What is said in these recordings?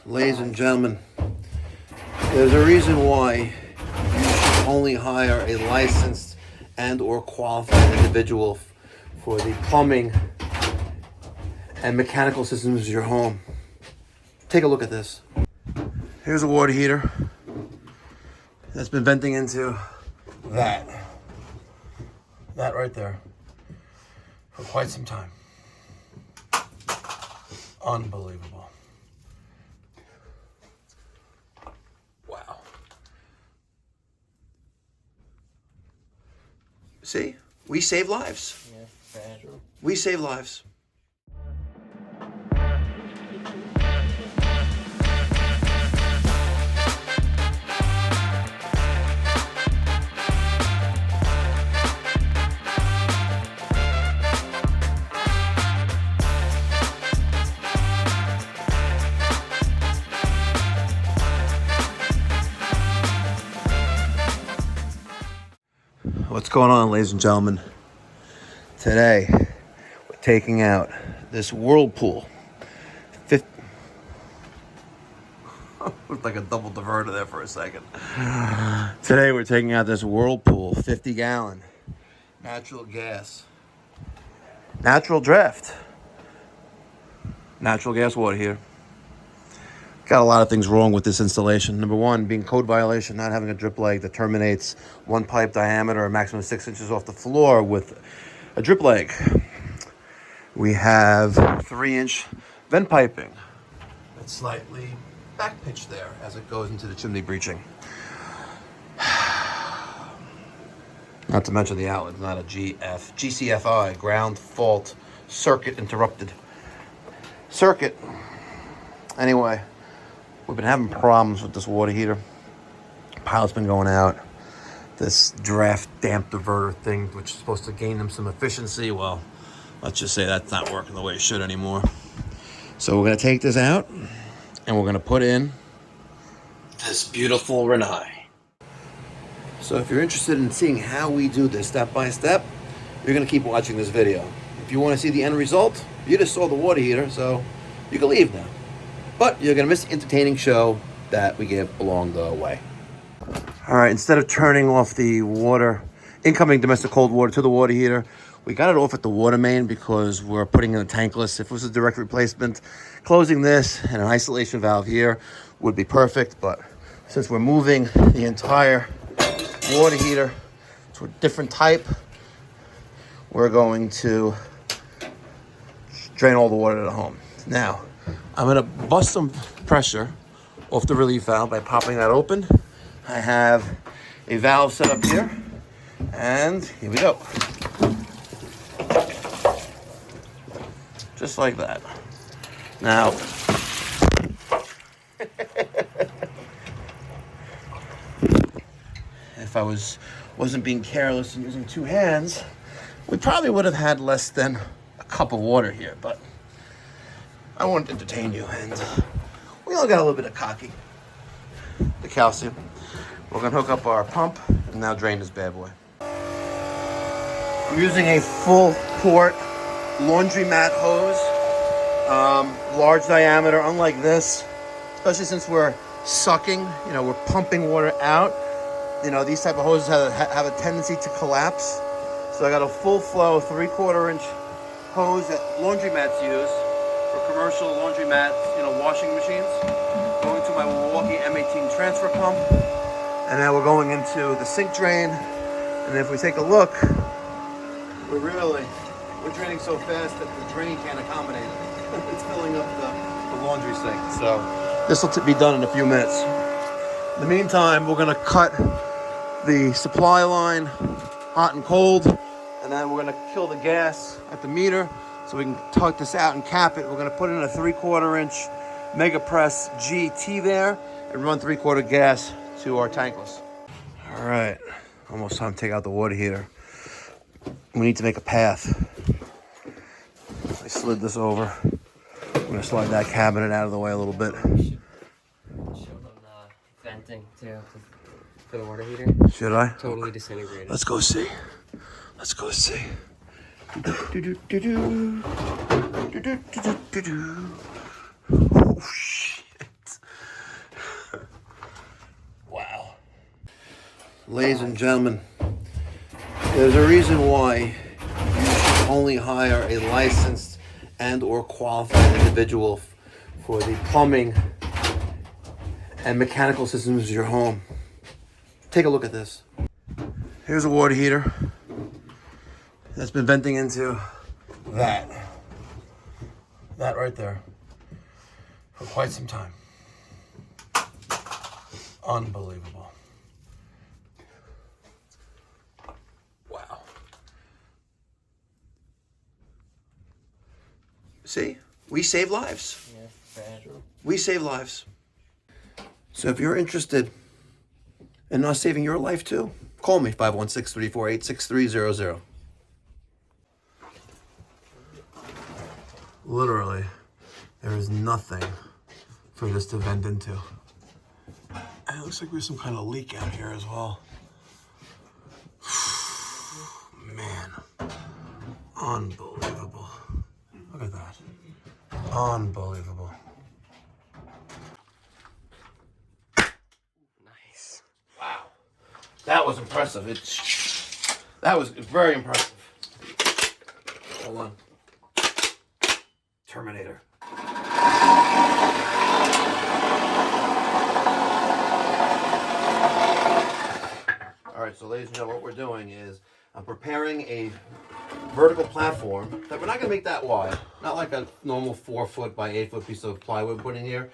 Ladies and gentlemen, there's a reason why you should only hire a licensed and or qualified individual for the plumbing and mechanical systems of your home. Take a look at this. Here's a water heater that's been venting into that right there for quite some time. Unbelievable. Wow. See, we save lives. Yeah, we save lives. What's going on, ladies and gentlemen? Today, we're taking out this Whirlpool. Looked like a double diverter there for a second. Today, we're taking out this Whirlpool 50-gallon natural gas, natural draft, natural gas water heater. Got a lot of things wrong with this installation. Number one, being code violation, not having a drip leg that terminates one pipe diameter, a maximum of 6 inches off the floor with a drip leg. We have 3-inch vent piping that's slightly back pitched there as it goes into the chimney breaching. Not to mention the outlet, not a GCFI, ground fault circuit interrupted circuit. Anyway, we've been having problems with this water heater. Pilot's been going out. This draft damp diverter thing, which is supposed to gain them some efficiency. Well, let's just say that's not working the way it should anymore. So we're going to take this out and we're going to put in this beautiful Rinnai. So if you're interested in seeing how we do this step by step, you're going to keep watching this video. If you want to see the end result, you just saw the water heater, so you can leave now. But you're going to miss the entertaining show that we give along the way. All right, instead of turning off the water, incoming domestic cold water to the water heater, we got it off at the water main because we're putting in a tankless. If it was a direct replacement, closing this and an isolation valve here would be perfect. But since we're moving the entire water heater to a different type, we're going to drain all the water to the home. Now, I'm going to bust some pressure off the relief valve by popping that open. I have a valve set up here, and here we go. Just like that. Now, if I wasn't being careless and using two hands, we probably would have had less than a cup of water here, but I won't entertain you, and we all got a little bit of cocky. The calcium. We're gonna hook up our pump and now drain this bad boy. I'm using a full quart laundromat hose, large diameter, unlike this, especially since we're sucking, we're pumping water out. These type of hoses have a tendency to collapse. So I got a full flow 3/4 inch hose that laundromats use. Commercial laundromat, washing machines, going to my Milwaukee M18 transfer pump, and now we're going into the sink drain. And if we take a look, we're draining so fast that the drain can't accommodate it. It's filling up the laundry sink. So this will be done in a few minutes. In the meantime, we're going to cut the supply line hot and cold, and then we're going to kill the gas at the meter. So we can tuck this out and cap it. We're going to put in a 3/4 inch Mega Press GT there and run 3/4 gas to our tankless. All right, almost time to take out the water heater. We need to make a path. I slid this over. I'm going to slide that cabinet out of the way a little bit. Show them venting too for the water heater. Should I? Totally disintegrated. Let's go see. Oh shit. Ladies and gentlemen, there's a reason why you should only hire a licensed and or qualified individual for the plumbing and mechanical systems of your home. Take a look at this. Here's a water heater that's been venting into that right there for quite some time. Unbelievable. Wow. See, we save lives. Yeah, bad. We save lives. So if you're interested in us saving your life too, call me 516-348-6300. Literally, there is nothing for this to vent into. And it looks like there's some kind of leak out here as well. Man, unbelievable. Look at that. Unbelievable. Nice. Wow. That was impressive. That was very impressive. Hold on. Terminator. All right, so ladies and gentlemen, what we're doing is I'm preparing a vertical platform that we're not going to make that wide. Not like a normal 4-foot by 8-foot piece of plywood we're putting here.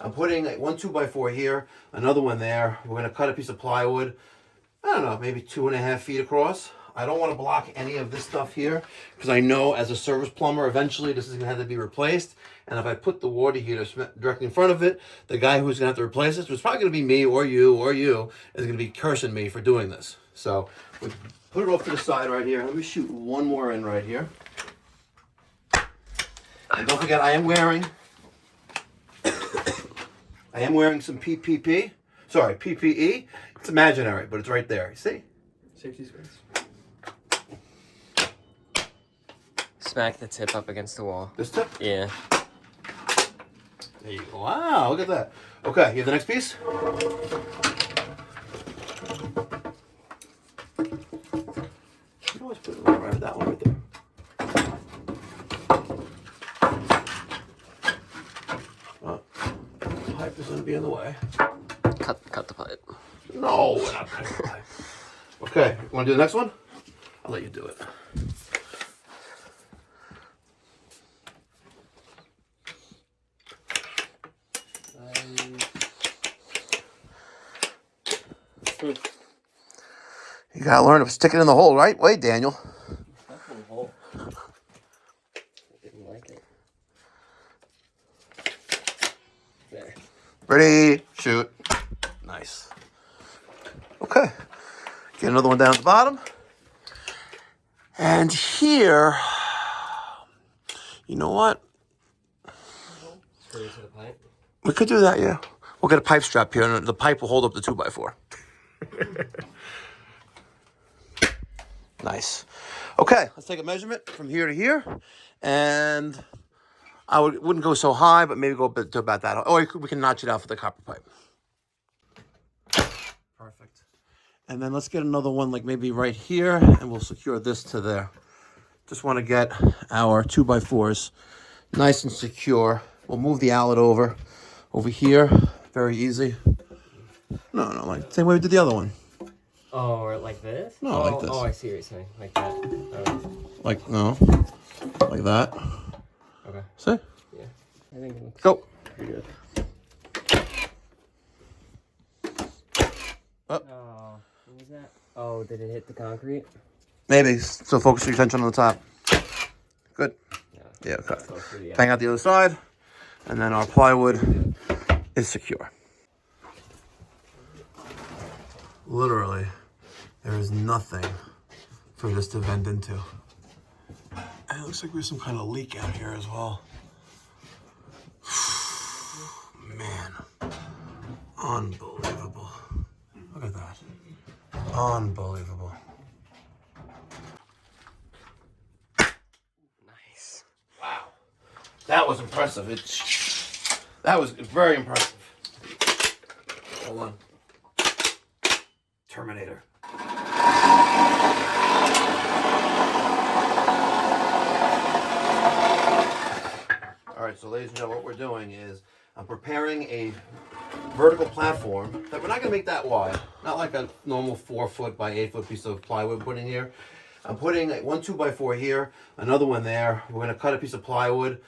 I'm putting one 2x4 here, another one there. We're going to cut a piece of plywood, I don't know, maybe 2.5 feet across. I don't want to block any of this stuff here because I know as a service plumber, eventually this is going to have to be replaced. And if I put the water heater directly in front of it, the guy who's going to have to replace this, which is probably going to be me or you, is going to be cursing me for doing this. So we put it off to the side right here. Let me shoot one more in right here. And don't forget, I am wearing some PPE. It's imaginary, but it's right there. You see? Safety space. Smack the tip up against the wall. This tip? Yeah. There you go. Wow, look at that. Okay, you have the next piece? You always put it right that one right there. The pipe is going to be in the way. Cut the pipe. No, we're not cutting the pipe. Okay, you want to do the next one? I'll let you do it. You gotta learn to stick it in the hole, right? Wait, Daniel. Fucking hole. I didn't like it. There. Ready, shoot. Nice. Okay. Get another one down at the bottom. And here, you know what? Screw it to the pipe. We could do that, yeah. We'll get a pipe strap here, and the pipe will hold up the 2x4. Nice. Okay, let's take a measurement from here to here, and I wouldn't go so high, but maybe go a bit to about that. Or we can notch it out for the copper pipe. Perfect. And then let's get another one, like maybe right here, and we'll secure this to there. Just want to get our 2x4s nice and secure. We'll move the outlet over here. Very easy. No, like same way we did the other one. Oh, or like this? No, like this. Oh, I see what you're saying. Like that. Like, no. Like that. Okay. See? Yeah. I think it looks Go. pretty good. Up. Oh, what was that? Oh, did it hit the concrete? Maybe. So focus your attention on the top. Good. Yeah, okay. Bang out the other side. And then our plywood is secure. Literally, there is nothing for this to vent into. And it looks like there's some kind of leak out here as well. Man, unbelievable. Look at that. Unbelievable. Nice. Wow. That was impressive. That was very impressive. Hold on. Terminator. All right, so ladies and gentlemen, what we're doing is I'm preparing a vertical platform that we're not gonna make that wide, not like a normal 4-foot by 8-foot piece of plywood put in here. I'm putting one 2x4 here, another one there. We're gonna cut a piece of plywood,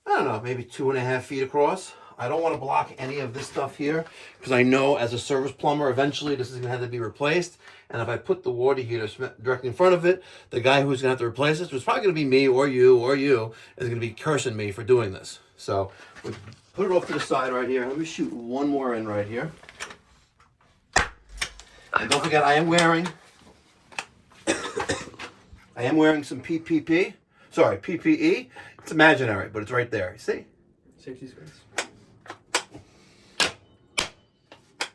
I don't know, maybe 2.5 feet across. I don't want to block any of this stuff here because I know as a service plumber, eventually this is going to have to be replaced. And if I put the water heater directly in front of it, the guy who's going to have to replace this, which is probably going to be me or you, is going to be cursing me for doing this. So we put it off to the side right here. Let me shoot one more in right here. And don't forget, I am wearing some PPE. It's imaginary, but it's right there. You see? Safety screens.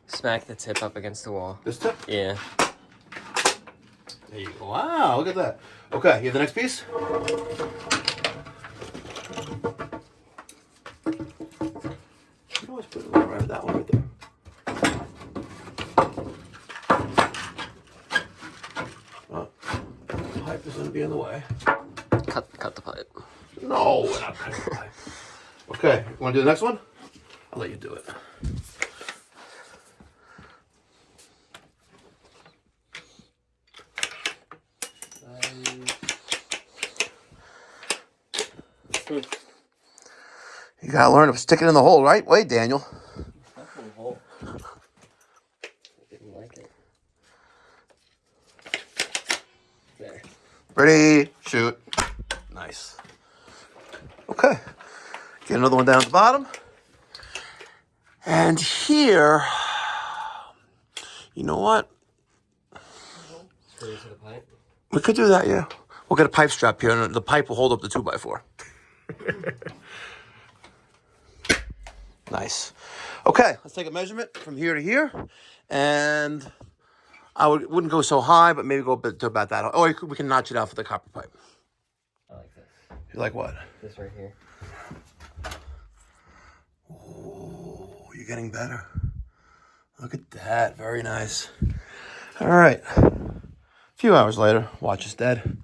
Smack the tip up against the wall. This tip? Yeah. There you go. Wow, look at that. Okay, you have the next piece? You can always put it right that one right there. Oh, the pipe is going to be in the way. Cut the pipe. No, we're not cutting the pipe. Okay, you want to do the next one? I'll let you do it. You gotta learn to stick it in the hole, right? Wait, Daniel. Hole. I didn't like it. There. Ready, shoot. Nice. Okay. Get another one down at the bottom. And here, you know what? Screw to the pipe. We could do that, yeah. We'll get a pipe strap here, and the pipe will hold up the 2x4. Nice. Okay, let's take a measurement from here to here. And I wouldn't go so high, but maybe go to about that. Or we can notch it out for the copper pipe. I like this. You like what? This right here. Oh, you're getting better. Look at that. Very nice. All right. A few hours later, watch is dead.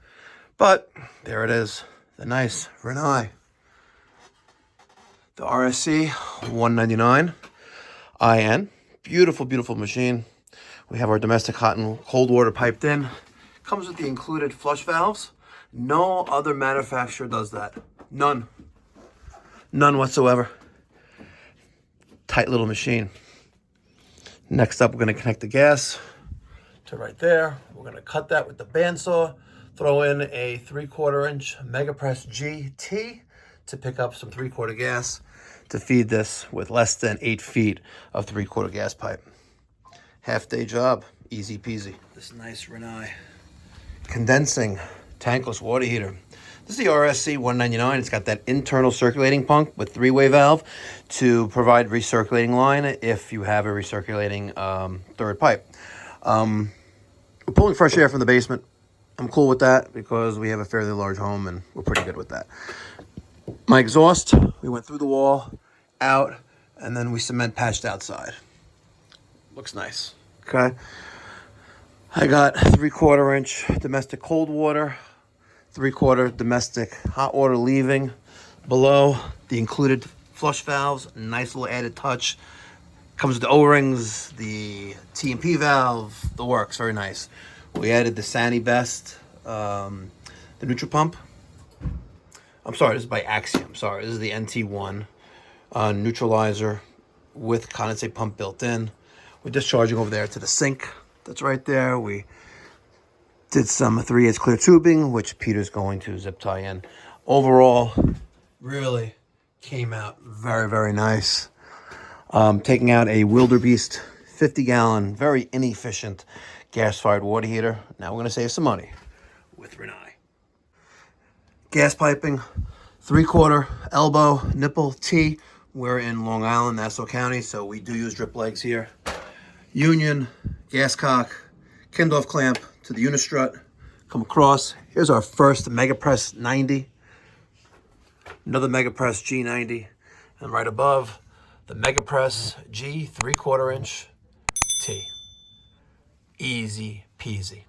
But there it is. The nice Rinnai. The RSC199iN. Beautiful, beautiful machine. We have our domestic hot and cold water piped in. Comes with the included flush valves. No other manufacturer does that. None. None whatsoever. Tight little machine. Next up, we're going to connect the gas to right there. We're going to cut that with the bandsaw. Throw in a 3/4 inch Megapress GT to pick up some 3/4 gas to feed this with less than 8 feet of 3/4 gas pipe. Half day job, easy peasy. This nice Rinnai condensing tankless water heater. This is the RSC199. It's got that internal circulating pump with 3-way valve to provide recirculating line if you have a recirculating third pipe. We're pulling fresh air from the basement. I'm cool with that because we have a fairly large home and we're pretty good with that. My exhaust, we went through the wall, out, and then we cement patched outside. Looks nice. Okay. I got 3/4 inch domestic cold water, 3/4 domestic hot water leaving below the included flush valves. Nice little added touch. Comes with the O-rings, the T&P valve, the works. Very nice. We added the Sani Best, the neutral pump. I'm sorry, this is by Axiom. Sorry, this is the NT1 neutralizer with condensate pump built in. We're discharging over there to the sink. That's right there. We did some 3/8 clear tubing, which Peter's going to zip tie in. Overall, really came out very, very nice. Taking out a Wildebeest 50-gallon, very inefficient gas-fired water heater. Now we're going to save some money with Rinnai. Gas piping, 3/4 elbow nipple T. We're in Long Island, Nassau County, so we do use drip legs here. Union, gas cock, Kindorf clamp to the unistrut. Come across. Here's our first Megapress 90. Another Megapress G90. And right above, the Megapress G 3/4 inch T. Easy peasy.